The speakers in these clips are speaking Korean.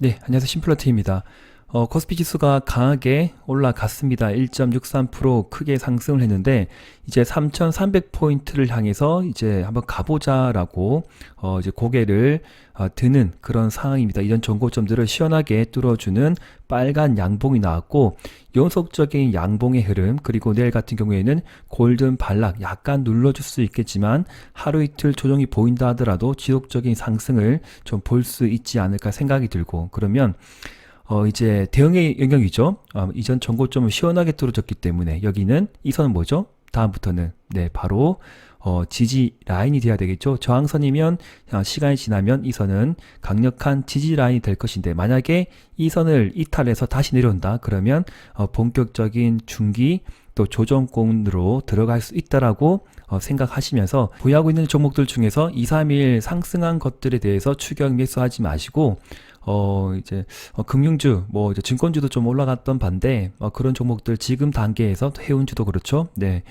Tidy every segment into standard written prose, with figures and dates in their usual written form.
네, 안녕하세요. 심플러트입니다. 코스피 지수가 강하게 올라갔습니다. 1.63% 크게 상승을 했는데, 이제 3,300포인트를 향해서 이제 한번 가보자라고, 이제 고개를 드는 그런 상황입니다. 이전 전고점들을 시원하게 뚫어주는 빨간 양봉이 나왔고, 연속적인 양봉의 흐름, 그리고 내일 같은 경우에는 골든 발락 약간 눌러줄 수 있겠지만, 하루 이틀 조정이 보인다 하더라도 지속적인 상승을 좀 볼 수 있지 않을까 생각이 들고, 그러면 이제 대응의 영역이죠. 이전 전고점을 시원하게 뚫어졌기 때문에 여기는 이 선은 뭐죠? 다음부터는 네 바로 지지 라인이 돼야 되겠죠. 저항선이면 시간이 지나면 이 선은 강력한 지지 라인이 될 것인데, 만약에 이 선을 이탈해서 다시 내려온다 그러면 본격적인 중기 또 조정권으로 들어갈 수 있다라고 생각하시면서, 보유하고 있는 종목들 중에서 2, 3일 상승한 것들에 대해서 추격 매수하지 마시고, 이제 금융주, 뭐 이제 증권주도 좀 올라갔던 반대, 그런 종목들 지금 단계에서 해운주도 그렇죠. 네.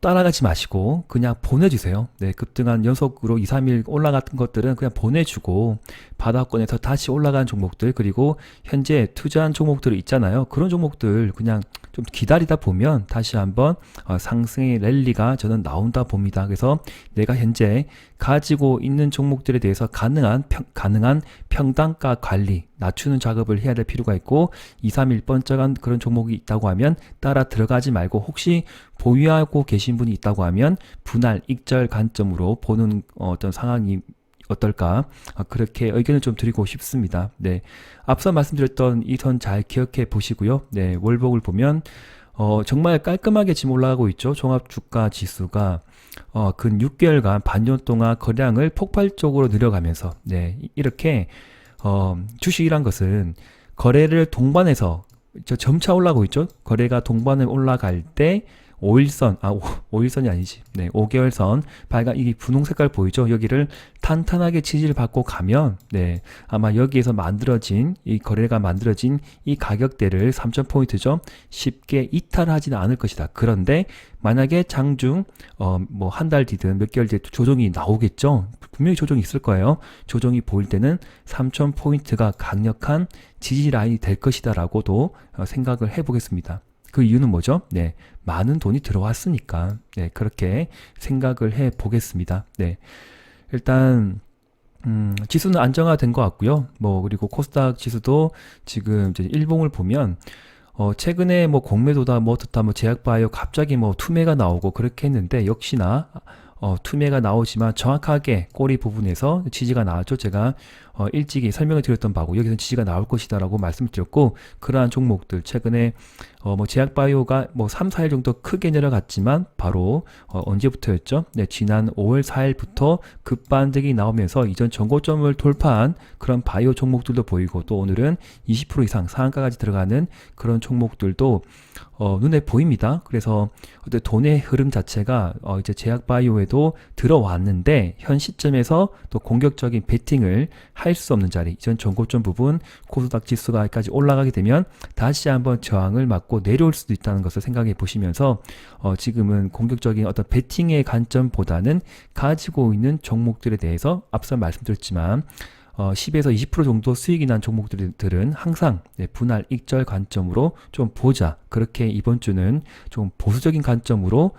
따라가지 마시고 그냥 보내주세요. 네, 급등한 연속으로 2, 3일 올라갔던 것들은 그냥 보내주고, 바닥권에서 다시 올라간 종목들, 그리고 현재 투자한 종목들 있잖아요. 그런 종목들 그냥 좀 기다리다 보면 다시 한번 상승의 랠리가 저는 나온다 봅니다. 그래서 내가 현재 가지고 있는 종목들에 대해서 가능한 평단가 관리, 낮추는 작업을 해야 될 필요가 있고, 2, 3일 번쩍한 그런 종목이 있다고 하면 따라 들어가지 말고, 혹시 보유하고 계신 분이 있다고 하면 분할 익절 관점으로 보는 어떤 상황이 어떨까, 그렇게 의견을 좀 드리고 싶습니다. 네, 앞서 말씀드렸던 이 선 잘 기억해 보시고요. 네, 월봉을 보면 정말 깔끔하게 지금 올라가고 있죠. 종합주가 지수가 근 6개월간 반년 동안 거래량을 폭발적으로 늘어가면서, 네, 이렇게 주식이란 것은 거래를 동반해서 점차 올라가고 있죠. 거래가 동반에 올라갈 때 5일선, 5일선이 아니지. 네, 5개월선, 빨간, 이 분홍 색깔 보이죠? 여기를 탄탄하게 지지를 받고 가면, 네, 아마 여기에서 이 거래가 만들어진 이 가격대를 3,000포인트죠? 쉽게 이탈하지는 않을 것이다. 그런데, 만약에 장중, 뭐, 한 달 뒤든 몇 개월 뒤에 조정이 나오겠죠? 분명히 조정이 있을 거예요. 조정이 보일 때는 3,000포인트가 강력한 지지 라인이 될 것이다라고도 생각을 해보겠습니다. 그 이유는 뭐죠? 네, 많은 돈이 들어왔으니까. 네, 그렇게 생각을 해 보겠습니다. 네, 일단 지수는 안정화된 것 같고요. 뭐 그리고 코스닥 지수도 지금 이제 일봉을 보면 최근에 뭐 공매도다 뭐 어떻다 뭐 제약바이오 갑자기 뭐 투매가 나오고 그렇게 했는데, 역시나 투매가 나오지만 정확하게 꼬리 부분에서 지지가 나왔죠. 제가 일찍이 설명을 드렸던 바고, 여기서 지지가 나올 것이다 라고 말씀을 드렸고, 그러한 종목들 최근에 뭐 제약바이오가 뭐 3, 4일 정도 크게 내려갔지만 바로 언제부터였죠? 네, 지난 5월 4일부터 급반등이 나오면서 이전 전고점을 돌파한 그런 바이오 종목들도 보이고, 또 오늘은 20% 이상 상한가까지 들어가는 그런 종목들도 눈에 보입니다. 그래서 어떤 돈의 흐름 자체가 이제 제약바이오에도 들어왔는데, 현 시점에서 또 공격적인 베팅을 할 수 없는 자리, 이전 전고점 부분 코스닥 지수가까지 올라가게 되면 다시 한번 저항을 맞고 내려올 수도 있다는 것을 생각해 보시면서, 지금은 공격적인 어떤 베팅의 관점보다는 가지고 있는 종목들에 대해서 앞서 말씀드렸지만 10에서 20% 정도 수익이 난 종목들은 항상 분할 익절 관점으로 좀 보자. 그렇게 이번 주는 좀 보수적인 관점으로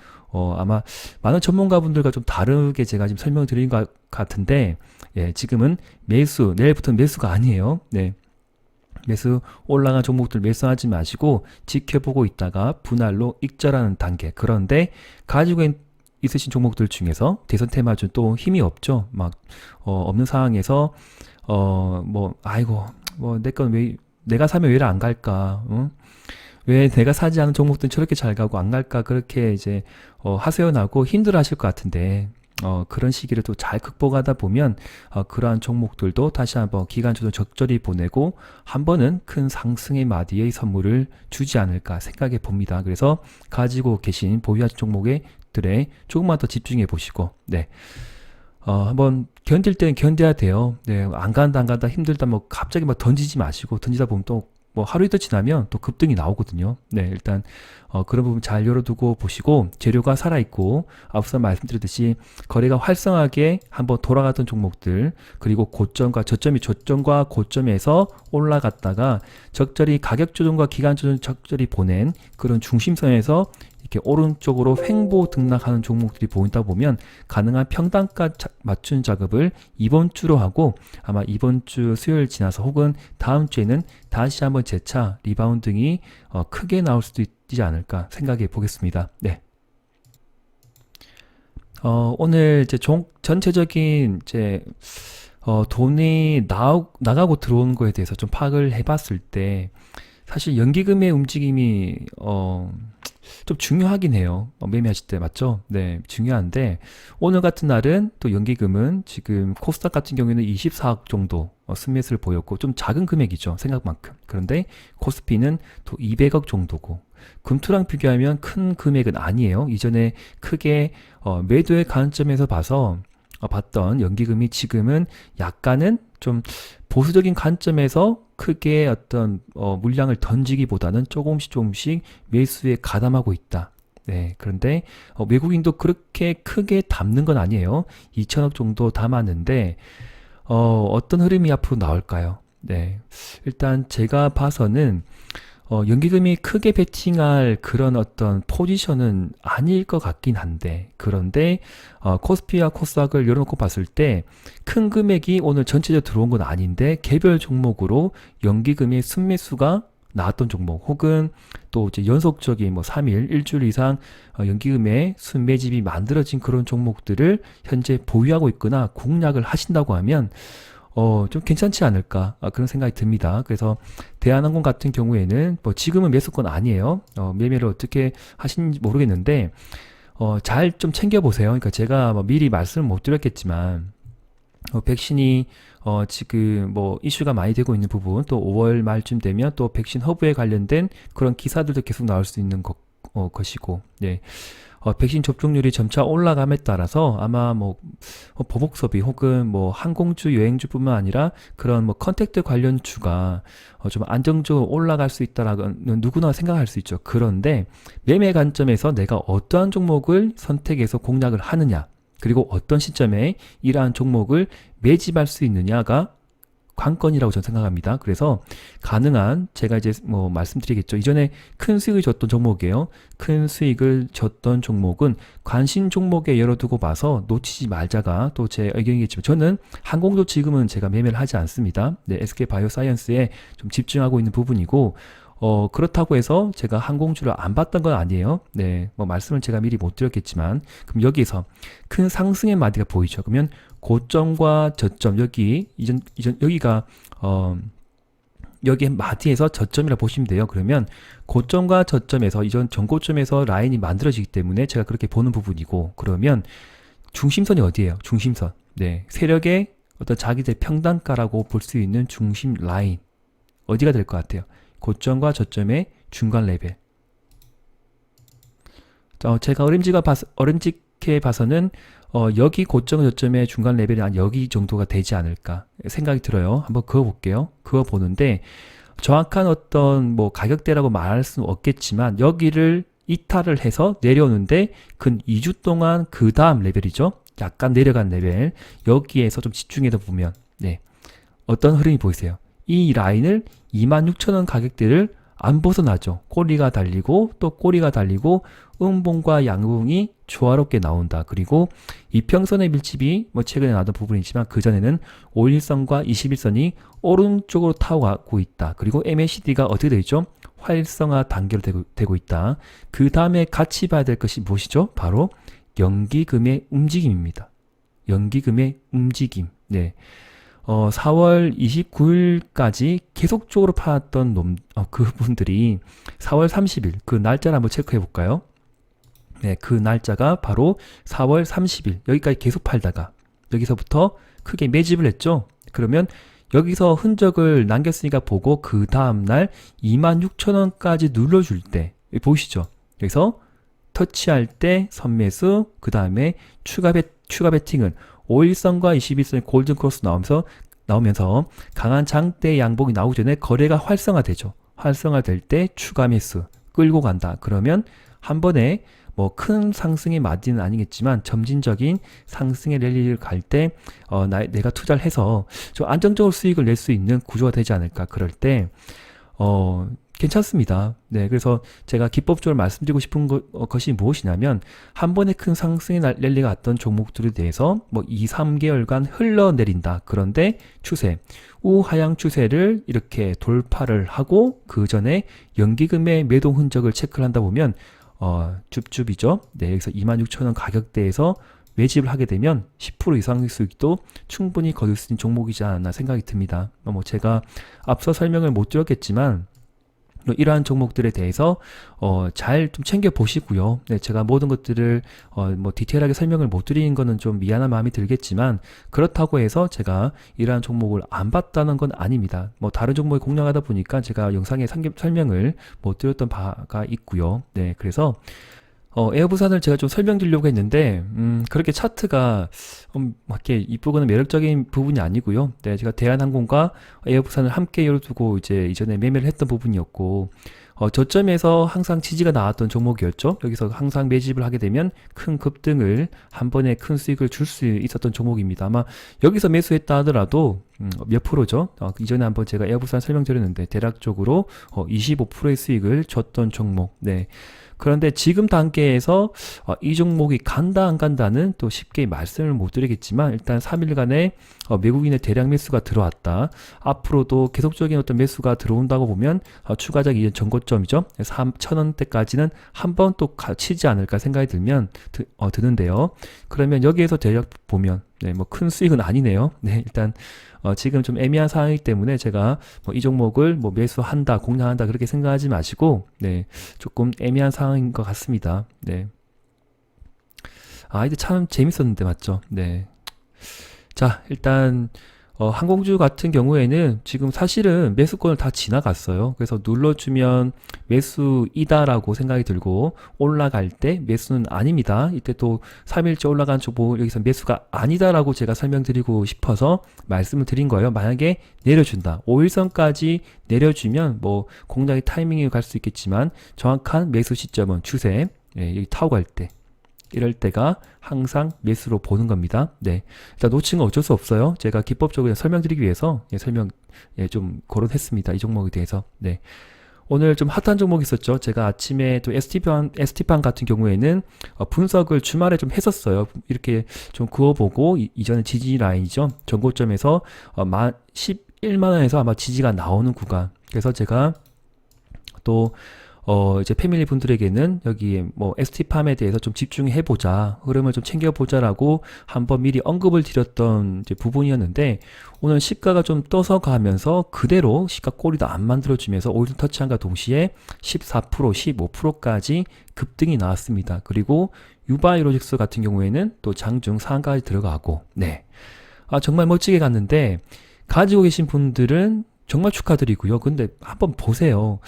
아마 많은 전문가분들과 좀 다르게 제가 지금 설명드린 것 같은데, 예, 지금은 매수, 내일부터는 매수가 아니에요. 네. 매수 올라간 종목들 매수하지 마시고 지켜보고 있다가 분할로 익절하는 단계. 그런데 가지고 있으신 종목들 중에서 대선 테마주 또 힘이 없죠. 막 없는 상황에서 뭐 아이고 뭐 내 건 왜 내가 사면 왜 안 갈까? 응? 왜 내가 사지 않은 종목들은 저렇게 잘 가고 안 갈까? 그렇게 이제 하소연하고 힘들어하실 것 같은데, 그런 시기를 또 잘 극복하다 보면 그러한 종목들도 다시 한번 기간 조정 적절히 보내고 한 번은 큰 상승의 마디의 선물을 주지 않을까 생각해 봅니다. 그래서 가지고 계신 보유하신 종목들에 조금만 더 집중해 보시고, 네. 한번 견딜 때는 견뎌야 돼요. 네, 안 간다 힘들다 뭐 갑자기 막 던지지 마시고, 던지다 보면 또 뭐 하루 이틀 지나면 또 급등이 나오거든요. 네, 일단 그런 부분 잘 열어두고 보시고 재료가 살아있고 앞서 말씀드렸듯이 거래가 활성하게 한번 돌아갔던 종목들 그리고 저점과 고점에서 올라갔다가 적절히 가격 조정과 기간 조정 적절히 보낸 그런 중심선에서 이렇게 오른쪽으로 횡보 등락하는 종목들이 보인다 보면 가능한 평단가 맞춘 작업을 이번 주로 하고 아마 이번 주 수요일 지나서 혹은 다음 주에는 다시 한번 재차 리바운딩이 크게 나올 수도 있지 않을까 생각해 보겠습니다. 네. 오늘 이제 전체적인 이제 돈이 나가고 들어오는 거에 대해서 좀 파악을 해봤을 때 사실 연기금의 움직임이 좀 중요하긴 해요. 매매하실 때 맞죠? 네, 중요한데 오늘 같은 날은 또 연기금은 지금 코스닥 같은 경우에는 24억 정도 순매수를 보였고 좀 작은 금액이죠. 생각만큼. 그런데 코스피는 또 200억 정도고 금토랑 비교하면 큰 금액은 아니에요. 이전에 크게 매도의 관점에서 봤던 연기금이 지금은 약간은 좀 보수적인 관점에서 크게 어떤 물량을 던지기보다는 조금씩 매수에 가담하고 있다. 네, 그런데 외국인도 그렇게 크게 담는 건 아니에요. 2천억 정도 담았는데 어떤 흐름이 앞으로 나올까요? 네, 일단 제가 봐서는 연기금이 크게 베팅할 그런 어떤 포지션은 아닐 것 같긴 한데 그런데 코스피와 코스닥을 열어놓고 봤을 때 큰 금액이 오늘 전체적으로 들어온 건 아닌데 개별 종목으로 연기금의 순매수가 나왔던 종목 혹은 또 이제 연속적인 뭐 3일, 일주일 이상 연기금의 순매집이 만들어진 그런 종목들을 현재 보유하고 있거나 공략을 하신다고 하면 좀 괜찮지 않을까 그런 생각이 듭니다. 그래서 대한항공 같은 경우에는 뭐 지금은 매수권 아니에요. 매매를 어떻게 하시는지 모르겠는데 잘 좀 챙겨보세요. 그러니까 제가 뭐 미리 말씀을 못 드렸겠지만 백신이 지금 뭐 이슈가 많이 되고 있는 부분 또 5월 말쯤 되면 또 백신 허브에 관련된 그런 기사들도 계속 나올 수 있는 것이고 네. 백신 접종률이 점차 올라감에 따라서 아마 뭐 보복 소비 혹은 뭐 항공주, 여행주뿐만 아니라 그런 뭐 컨택트 관련주가 좀 안정적으로 올라갈 수 있다라고는 누구나 생각할 수 있죠. 그런데 매매 관점에서 내가 어떠한 종목을 선택해서 공략을 하느냐, 그리고 어떤 시점에 이러한 종목을 매집할 수 있느냐가 관건이라고 저는 생각합니다. 그래서 가능한 제가 이제 뭐 말씀드리겠죠. 이전에 큰 수익을 줬던 종목이에요. 큰 수익을 줬던 종목은 관심 종목에 열어두고 봐서 놓치지 말자가 또 제 의견이겠지만 저는 항공도 지금은 제가 매매를 하지 않습니다. 네, SK바이오사이언스에 좀 집중하고 있는 부분이고 그렇다고 해서 제가 항공주를 안 봤던 건 아니에요. 네, 뭐 말씀을 제가 미리 못 드렸겠지만 그럼 여기서 큰 상승의 마디가 보이죠. 그러면 고점과 저점 여기가 여기 마디에서 저점이라 보시면 돼요. 그러면 고점과 저점에서 이전 전고점에서 라인이 만들어지기 때문에 제가 그렇게 보는 부분이고 그러면 중심선이 어디예요? 중심선. 네, 세력의 어떤 자기들 평단가라고 볼 수 있는 중심 라인 어디가 될 것 같아요? 고점과 저점의 중간 레벨. 제가 어림직해 봐서는 여기 고점 저점의 중간 레벨이 한 여기 정도가 되지 않을까 생각이 들어요. 한번 그어볼게요. 그어보는데 정확한 어떤 뭐 가격대라고 말할 수는 없겠지만 여기를 이탈을 해서 내려오는데 근 2주 동안 그 다음 레벨이죠. 약간 내려간 레벨 여기에서 좀 집중해서 보면 네, 어떤 흐름이 보이세요? 이 라인을 26,000원 가격대를 안 벗어나죠. 꼬리가 달리고 또 꼬리가 달리고 음봉과 양봉이 조화롭게 나온다. 그리고 이평선의 밀집이 뭐 최근에 나왔던 부분이지만 그전에는 5일선과 21선이 오른쪽으로 타고 가고 있다. 그리고 MACD가 어떻게 되어 있죠? 활성화 단계로 되고 있다. 그 다음에 같이 봐야 될 것이 무엇이죠? 바로 연기금의 움직임입니다. 연기금의 움직임. 네. 4월 29일까지 계속적으로 팔았던 그분들이 4월 30일 그 날짜를 한번 체크해 볼까요? 네, 그 날짜가 바로 4월 30일 여기까지 계속 팔다가 여기서부터 크게 매집을 했죠. 그러면 여기서 흔적을 남겼으니까 보고 그 다음날 26,000원까지 눌러줄 때 보이시죠? 여기서 터치할 때 선매수 그 다음에 추가 베팅은 5일선과 21선의 골든 크로스 나오면서 강한 장대 양봉이 나오기 전에 거래가 활성화되죠. 활성화될 때 추가 매수 끌고 간다. 그러면 한 번에 뭐 큰 상승의 마진은 아니겠지만 점진적인 상승의 랠리를 갈 때 내가 투자를 해서 좀 안정적으로 수익을 낼 수 있는 구조가 되지 않을까. 그럴 때 괜찮습니다. 네, 그래서 제가 기법적으로 말씀드리고 싶은 것이 무엇이냐면 한 번에 큰 상승의 랠리가 왔던 종목들에 대해서 뭐 2, 3개월간 흘러내린다. 그런데 추세, 우하향 추세를 이렇게 돌파를 하고 그 전에 연기금의 매도 흔적을 체크를 한다 보면 줍줍이죠. 네, 여기서 26,000원 가격대에서 매집을 하게 되면 10% 이상의 수익도 충분히 거둘 수 있는 종목이지 않나 생각이 듭니다. 뭐 제가 앞서 설명을 못 드렸겠지만 이러한 종목들에 대해서 잘 좀 챙겨 보시고요. 네, 제가 모든 것들을 뭐 디테일하게 설명을 못 드리는 거는 좀 미안한 마음이 들겠지만 그렇다고 해서 제가 이러한 종목을 안 봤다는 건 아닙니다. 뭐 다른 종목을 공략하다 보니까 제가 영상에 설명을 못 드렸던 바가 있고요. 네, 그래서 에어부산을 제가 좀 설명드리려고 했는데, 그렇게 차트가, 이렇게 이쁘거나 매력적인 부분이 아니고요. 네, 제가 대한항공과 에어부산을 함께 열어두고 이제 이전에 매매를 했던 부분이었고, 저점에서 항상 지지가 나왔던 종목이었죠. 여기서 항상 매집을 하게 되면 큰 급등을 한 번에 큰 수익을 줄 수 있었던 종목입니다. 아마 여기서 매수했다 하더라도 몇 프로죠? 이전에 한번 제가 에어부산 설명드렸는데 대략적으로 25%의 수익을 줬던 종목. 네. 그런데 지금 단계에서 이 종목이 간다 안 간다는 또 쉽게 말씀을 못 드리겠지만 일단 3일간의 외국인의 대량 매수가 들어왔다. 앞으로도 계속적인 어떤 매수가 들어온다고 보면 추가적 이전 전고점이죠. 3,000원대까지는 한 번 또 치지 않을까 생각이 드는데요. 그러면 여기에서 대략 보면 네, 뭐 큰 수익은 아니네요. 네, 일단 지금 좀 애매한 상황이기 때문에 제가 이 종목을 뭐 매수한다, 공략한다 그렇게 생각하지 마시고 네, 조금 애매한 상황인 것 같습니다. 네. 이게 참 재밌었는데 맞죠? 네. 자, 일단 항공주 같은 경우에는 지금 사실은 매수권을 다 지나갔어요. 그래서 눌러주면 매수이다라고 생각이 들고 올라갈 때 매수는 아닙니다. 이때 또 3일째 올라간 쪽 여기서 매수가 아니다라고 제가 설명드리고 싶어서 말씀을 드린 거예요. 만약에 내려준다. 5일선까지 내려주면 뭐 공략의 타이밍이 갈 수 있겠지만 정확한 매수 시점은 추세 여기 타고 갈 때 이럴 때가 항상 매수로 보는 겁니다. 네. 일단 놓친 건 어쩔 수 없어요. 제가 기법적으로 설명드리기 위해서 설명 좀 거론했습니다. 이 종목에 대해서. 네. 오늘 좀 핫한 종목이 있었죠. 제가 아침에 또 ST판 같은 경우에는 분석을 주말에 좀 했었어요. 이렇게 좀 그어보고 이전에 지지 라인이죠. 전고점에서 11만원에서 아마 지지가 나오는 구간. 그래서 제가 또 이제 패밀리 분들에게는 여기 뭐 ST팜에 대해서 좀 집중해보자, 흐름을 좀 챙겨보자라고 한번 미리 언급을 드렸던 이제 부분이었는데, 오늘 시가가 좀 떠서 가면서 그대로 시가 꼬리도 안 만들어주면서 오일 터치한과 동시에 14%, 15%까지 급등이 나왔습니다. 그리고 유바이로직스 같은 경우에는 또 장중 상한가까지 들어가고, 네. 정말 멋지게 갔는데, 가지고 계신 분들은 정말 축하드리고요. 근데 한번 보세요.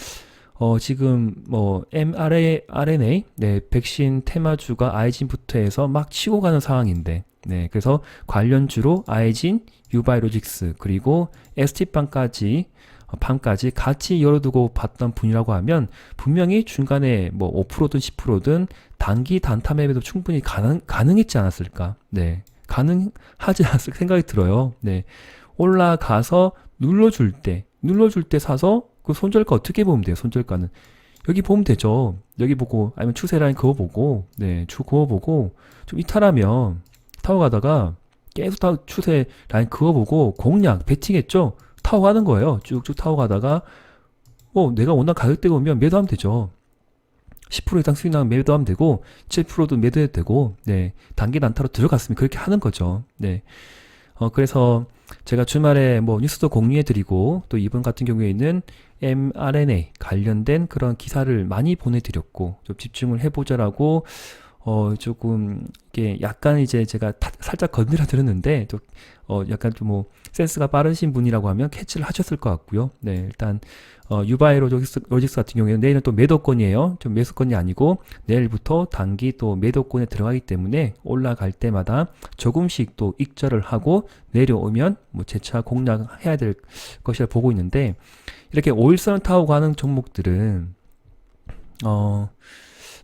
지금 뭐 mRNA 네, 백신 테마주가 아이진부터 해서 막 치고 가는 상황인데 네, 그래서 관련주로 아이진, 유바이로직스 그리고 ST팜까지 같이 열어두고 봤던 분이라고 하면 분명히 중간에 뭐 5%든 10%든 단기 단타 매매도 충분히 가능했지 않았을까? 네, 가능하지 않았을 생각이 들어요. 네, 올라가서 눌러줄 때 사서 그 손절가 어떻게 보면 돼요? 손절가는 여기 보면 되죠. 여기 보고 아니면 추세 라인 그어보고 네, 그어보고 좀 이탈하면 타고 가다가 계속 추세 라인 그어보고 공략 베팅했죠. 타고 가는 거예요. 쭉쭉 타고 가다가 내가 원하는 가격대 오면 매도하면 되죠. 10% 이상 수익 나면 매도하면 되고 7%도 매도해도 되고 네, 단기 단타로 들어갔으면 그렇게 하는 거죠. 네. 그래서 제가 주말에 뭐 뉴스도 공유해드리고 또 이번 같은 경우에는 mRNA 관련된 그런 기사를 많이 보내드렸고 좀 집중을 해보자라고 조금 이게 약간 이제 제가 살짝 건드려 드렸는데 또 약간 좀 뭐 센스가 빠르신 분이라고 하면 캐치를 하셨을 것 같고요. 네, 일단 유바이 로직스 같은 경우에는 내일은 또 매도권이에요. 좀 매수권이 아니고 내일부터 단기 또 매도권에 들어가기 때문에 올라갈 때마다 조금씩 또 익절을 하고 내려오면 뭐 재차 공략해야 될 것이라 보고 있는데, 이렇게 5일선을 타고 가는 종목들은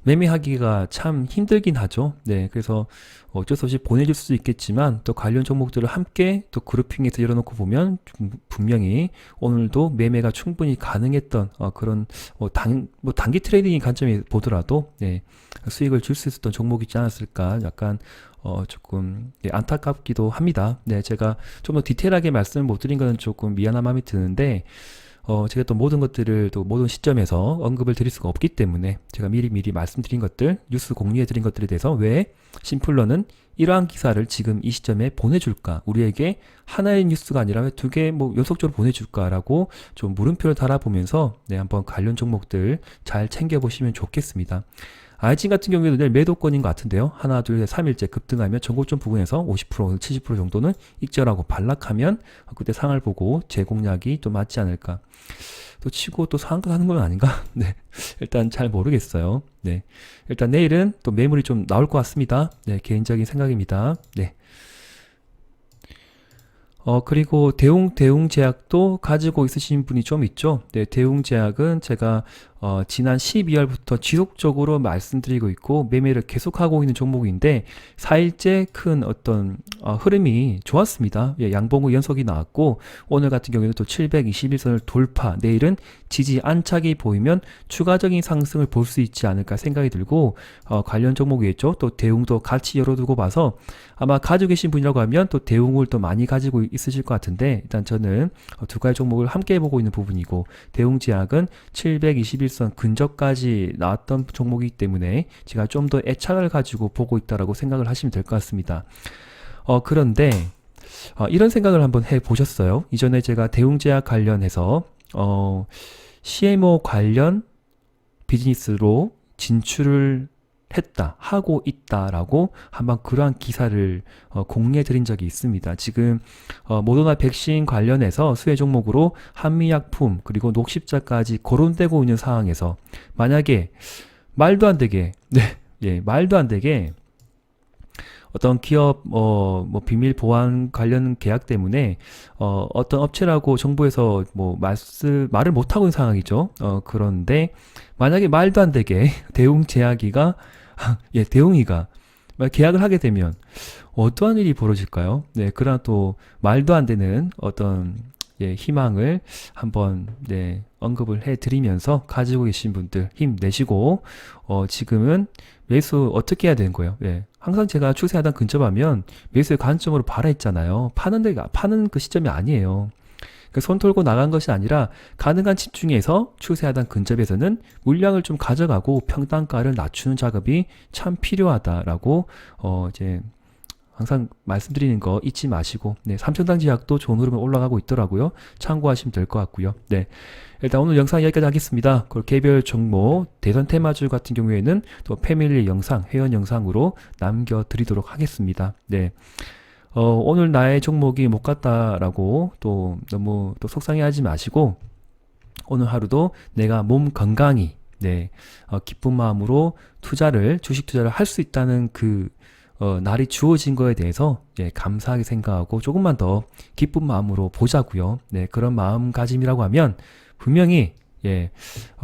매매하기가 참 힘들긴 하죠. 네, 그래서 어쩔 수 없이 보내줄 수도 있겠지만 또 관련 종목들을 함께 또 그룹핑해서 열어놓고 보면 분명히 오늘도 매매가 충분히 가능했던 그런 단기 트레이딩 관점에 보더라도 네, 수익을 줄 수 있었던 종목이지 않았을까, 약간 조금 안타깝기도 합니다. 네, 제가 좀 더 디테일하게 말씀을 못 드린 거는 조금 미안한 마음이 드는데, 제가 또 모든 것들을 또 모든 시점에서 언급을 드릴 수가 없기 때문에 제가 미리미리 말씀드린 것들, 뉴스 공유해 드린 것들에 대해서 왜 심플러는 이러한 기사를 지금 이 시점에 보내줄까, 우리에게 하나의 뉴스가 아니라 왜 두 개 뭐 연속적으로 보내줄까라고 좀 물음표를 달아보면서 네, 한번 관련 종목들 잘 챙겨보시면 좋겠습니다. 아이진 같은 경우에도 내일 매도권인 것 같은데요. 하나, 둘, 셋, 3일째 급등하면 전고점 부근에서 50%, 70% 정도는 익절하고 반락하면 그때 상을 보고 재공략이 좀 맞지 않을까. 또 치고 또 상한가 하는 건 아닌가? 네. 일단 잘 모르겠어요. 네. 일단 내일은 또 매물이 좀 나올 것 같습니다. 네. 개인적인 생각입니다. 네. 그리고 대웅제약도 가지고 있으신 분이 좀 있죠. 네, 대웅제약은 제가 지난 12월부터 지속적으로 말씀드리고 있고 매매를 계속하고 있는 종목인데 4일째 큰 어떤 흐름이 좋았습니다. 예, 양봉의 연속이 나왔고 오늘 같은 경우에는 또 721선을 돌파, 내일은 지지 안착이 보이면 추가적인 상승을 볼 수 있지 않을까 생각이 들고 관련 종목이겠죠. 또 대웅도 같이 열어두고 봐서 아마 가지고 계신 분이라고 하면 또 대웅을 또 많이 가지고 있으실 것 같은데, 일단 저는 두 가지 종목을 함께 보고 있는 부분이고 대웅제약은 721선 근접까지 나왔던 종목이기 때문에 제가 좀 더 애착을 가지고 보고 있다라고 생각을 하시면 될 것 같습니다. 그런데 이런 생각을 한번 해 보셨어요? 이전에 제가 대웅제약 관련해서 CMO 관련 비즈니스로 진출을 하고 있다라고 한번 그러한 기사를 공유해 드린 적이 있습니다. 지금 모더나 백신 관련해서 수혜 종목으로 한미약품 그리고 녹십자까지 거론되고 있는 상황에서 만약에 말도 안 되게 말도 안 되게 어떤 기업 뭐 비밀 보안 관련 계약 때문에 어떤 업체라고 정부에서 뭐 말을 못 하고 있는 상황이죠. 그런데 만약에 말도 안 되게 대웅제약이가 대웅이가 계약을 하게 되면 어떠한 일이 벌어질까요? 네, 그러나 또 말도 안 되는 어떤 희망을 한번 언급을 해드리면서 가지고 계신 분들 힘내시고 지금은 매수 어떻게 해야 되는 거예요? 항상 제가 추세 하단 근접하면 매수의 관점으로 바라했잖아요. 파는 그 시점이 아니에요. 그러니까 손 털고 나간 것이 아니라 가능한 집중해서 추세 하단 근접에서는 물량을 좀 가져가고 평단가를 낮추는 작업이 참 필요하다라고 이제 항상 말씀드리는 거 잊지 마시고 삼천당 제약도 좋은 흐름에 올라가고 있더라고요. 참고하시면 될 것 같고요. 일단 오늘 영상 여기까지 하겠습니다. 그리고 개별 종목 대선 테마주 같은 경우에는 또 패밀리 영상, 회원 영상으로 남겨드리도록 하겠습니다. 오늘 나의 종목이 못 갔다라고 또 너무 또 속상해하지 마시고 오늘 하루도 내가 몸 건강히 기쁜 마음으로 주식 투자를 할 수 있다는 그 날이 주어진 거에 대해서 감사하게 생각하고 조금만 더 기쁜 마음으로 보자고요. 그런 마음가짐이라고 하면 분명히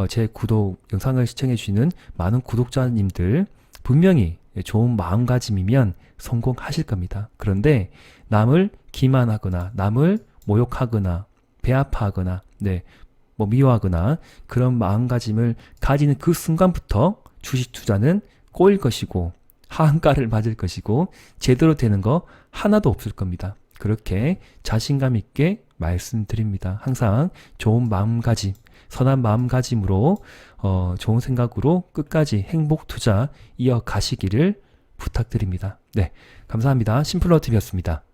제 구독 영상을 시청해 주시는 많은 구독자님들 분명히 좋은 마음가짐이면 성공하실 겁니다. 그런데 남을 기만하거나 남을 모욕하거나 배아파하거나 뭐 미워하거나 그런 마음가짐을 가지는 그 순간부터 주식 투자는 꼬일 것이고 하한가를 맞을 것이고 제대로 되는 거 하나도 없을 겁니다. 그렇게 자신감 있게 말씀드립니다. 항상 좋은 마음가짐, 선한 마음가짐으로 좋은 생각으로 끝까지 행복 투자 이어가시기를 부탁드립니다. 감사합니다. 심플러TV였습니다.